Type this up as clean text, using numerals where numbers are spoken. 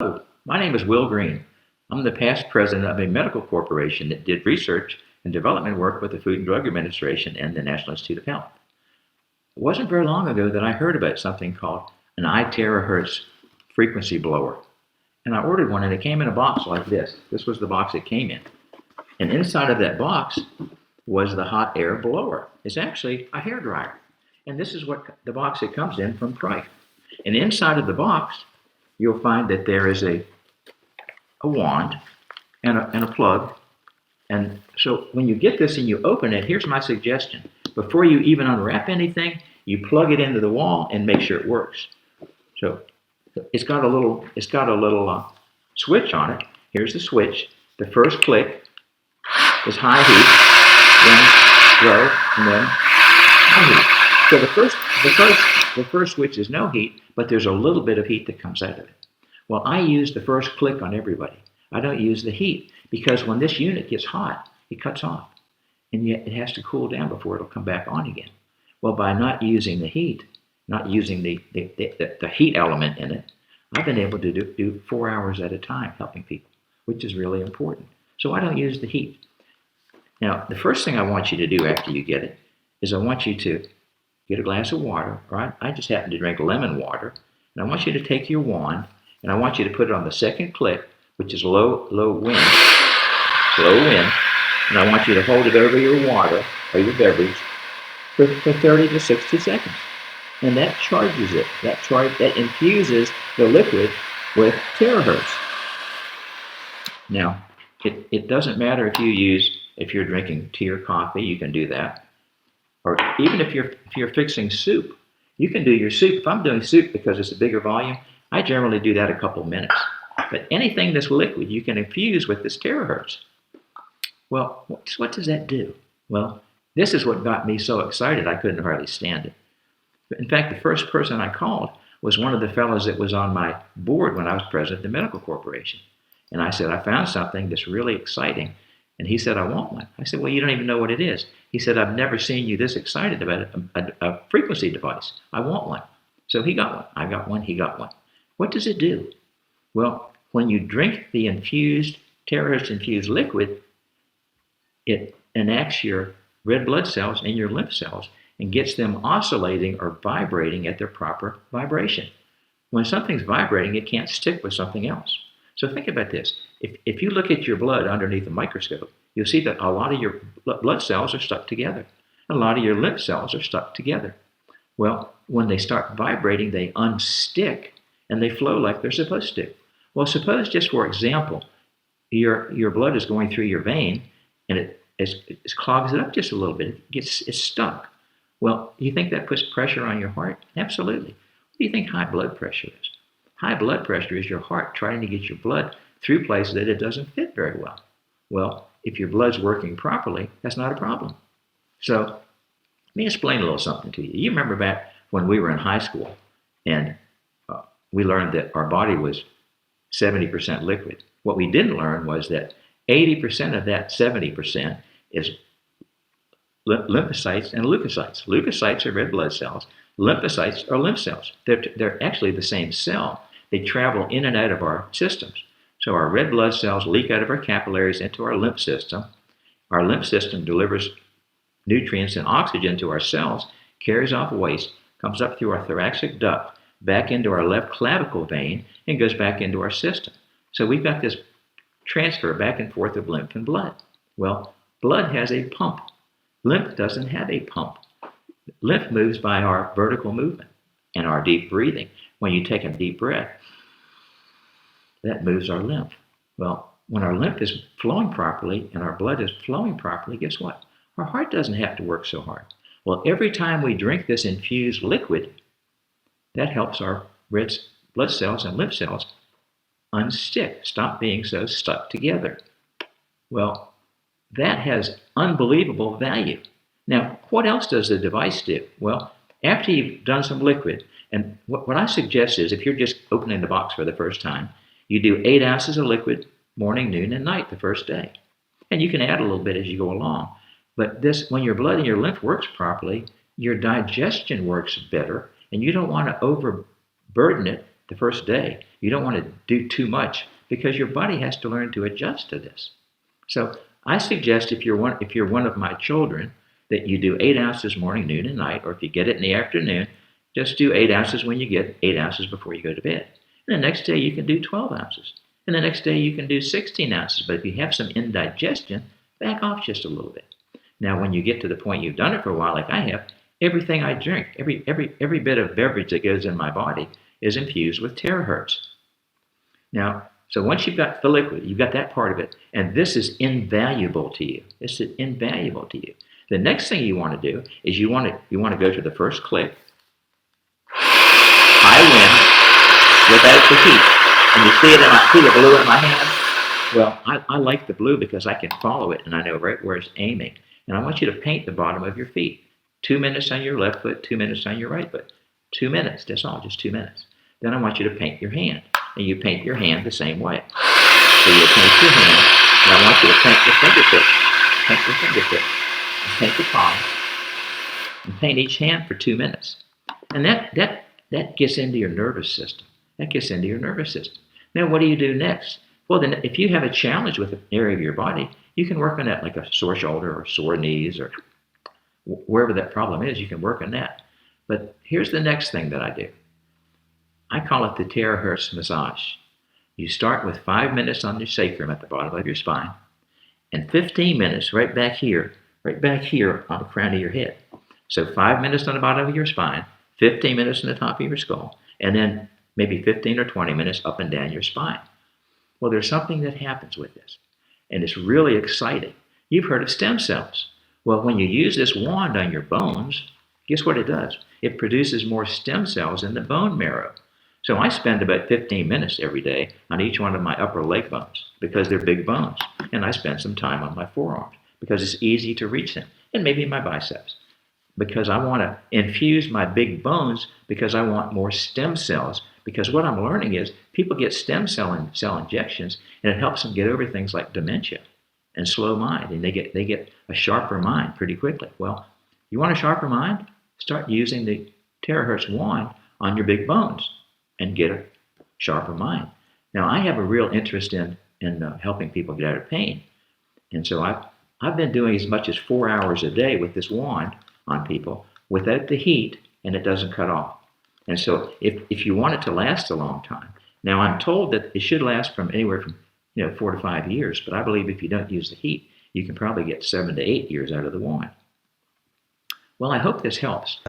Hello, my name is Will Green. I'm the past president of a medical corporation that did research and development work with the Food and Drug Administration and the National Institute of Health. It wasn't very long ago that I heard about something called an iTerahertz-frequency blower. And I ordered one, and it came in a box like this. This was the box it came in. And inside of that box was the hot air blower. It's actually a hairdryer. And this is what the box it comes in from Crike. And inside of the box, you'll find that there is a wand and a plug. And so when you get this and you open it, here's my suggestion. Before you even unwrap anything, you plug it into the wall and make sure it works. So it's got a little switch on it. Here's the switch. The first click is high heat, then low, and then high heat. So the first switch is no heat, but there's a little bit of heat that comes out of it. Well, I use the first click on everybody. I don't use the heat because when this unit gets hot, it cuts off. And yet it has to cool down before it'll come back on again. Well, by not using the heat, not using the heat element in it, I've been able to do 4 hours at a time helping people, which is really important. So I don't use the heat. Now, the first thing I want you to do after you get it is I want you to get a glass of water, right? I just happen to drink lemon water. And I want you to take your wand, and I want you to put it on the second click, which is low wind. And I want you to hold it over your water or your beverage for 30 to 60 seconds. And that charges it. That infuses the liquid with terahertz. Now, it doesn't matter if you're drinking tea or coffee, you can do that. Or even if you're fixing soup, you can do your soup. If I'm doing soup because it's a bigger volume, I generally do that a couple minutes. But anything that's liquid, you can infuse with this terahertz. Well, what does that do? Well, this is what got me so excited I couldn't hardly stand it. In fact, the first person I called was one of the fellows that was on my board when I was president of the medical corporation. And I said, I found something that's really exciting. And he said, I want one. I said, well, you don't even know what it is. He said, I've never seen you this excited about a frequency device. I want one. So he got one. I got one. He got one. What does it do? Well, when you drink the terahertz-infused liquid, it enacts your red blood cells and your lymph cells and gets them oscillating or vibrating at their proper vibration. When something's vibrating, it can't stick with something else. So think about this. If you look at your blood underneath a microscope, you'll see that a lot of your blood cells are stuck together. A lot of your lymph cells are stuck together. Well, when they start vibrating, they unstick and they flow like they're supposed to. Well, suppose just for example, your blood is going through your vein and it clogs it up just a little bit. It's stuck. Well, you think that puts pressure on your heart? Absolutely. What do you think high blood pressure is? High blood pressure is your heart trying to get your blood through places that it doesn't fit very well. Well, if your blood's working properly, that's not a problem. So let me explain a little something to you. You remember back when we were in high school and we learned that our body was 70% liquid. What we didn't learn was that 80% of that 70% is lymphocytes and leukocytes. Leukocytes are red blood cells. Lymphocytes are lymph cells. They're actually the same cell. They travel in and out of our systems. So our red blood cells leak out of our capillaries into our lymph system. Our lymph system delivers nutrients and oxygen to our cells, carries off waste, comes up through our thoracic duct, back into our left clavicle vein, and goes back into our system. So we've got this transfer back and forth of lymph and blood. Well, blood has a pump. Lymph doesn't have a pump. Lymph moves by our vertical movement and our deep breathing. When you take a deep breath, that moves our lymph. Well, when our lymph is flowing properly and our blood is flowing properly, guess what? Our heart doesn't have to work so hard. Well, every time we drink this infused liquid, that helps our red blood cells and lymph cells unstick, stop being so stuck together. Well, that has unbelievable value. Now, what else does the device do? Well, after you've done some liquid, and what I suggest is if you're just opening the box for the first time, you do 8 ounces of liquid morning, noon, and night the first day. And you can add a little bit as you go along. But this, when your blood and your lymph works properly, your digestion works better, and you don't want to overburden it the first day. You don't want to do too much because your body has to learn to adjust to this. So I suggest if you're one of my children that you do 8 ounces morning, noon, and night, or if you get it in the afternoon, just do 8 ounces when you get 8 ounces before you go to bed. And the next day you can do 12 ounces. And the next day you can do 16 ounces. But if you have some indigestion, back off just a little bit. Now, when you get to the point you've done it for a while, like I have, everything I drink, every bit of beverage that goes in my body is infused with terahertz. Now, so once you've got the liquid, you've got that part of it, and this is invaluable to you. This is invaluable to you. The next thing you want to do is you want to go to the first click, high wind, without the heat. And you see the blue in my hand? Well, I like the blue because I can follow it and I know right where it's aiming. And I want you to paint the bottom of your feet. 2 minutes on your left foot, 2 minutes on your right foot. 2 minutes, that's all, just 2 minutes. Then I want you to paint your hand. And you paint your hand the same way. So you paint your hand, and I want you to paint your fingertip. Paint your fingertip. And paint the palm. And paint each hand for 2 minutes. And that gets into your nervous system. That gets into your nervous system. Now, what do you do next? Well, then, if you have a challenge with an area of your body, you can work on that, like a sore shoulder or sore knees or wherever that problem is, you can work on that. But here's the next thing that I do. I call it the terahertz massage. You start with 5 minutes on your sacrum at the bottom of your spine, and 15 minutes right back here on the crown of your head. So 5 minutes on the bottom of your spine, 15 minutes on the top of your skull, and then maybe 15 or 20 minutes up and down your spine. Well, there's something that happens with this, and it's really exciting. You've heard of stem cells. Well, when you use this wand on your bones, guess what it does? It produces more stem cells in the bone marrow. So I spend about 15 minutes every day on each one of my upper leg bones because they're big bones. And I spend some time on my forearms because it's easy to reach them, and maybe my biceps, because I want to infuse my big bones because I want more stem cells. Because what I'm learning is people get stem cell injections, and it helps them get over things like dementia and slow mind, and they get a sharper mind pretty quickly. Well, you want a sharper mind? Start using the terahertz wand on your big bones and get a sharper mind. Now, I have a real interest in helping people get out of pain, and so I've been doing as much as 4 hours a day with this wand on people without the heat, and it doesn't cut off. And so if you want it to last a long time, now I'm told that it should last from anywhere from 4 to 5 years, but I believe if you don't use the heat, you can probably get 7 to 8 years out of the wand. Well, I hope this helps.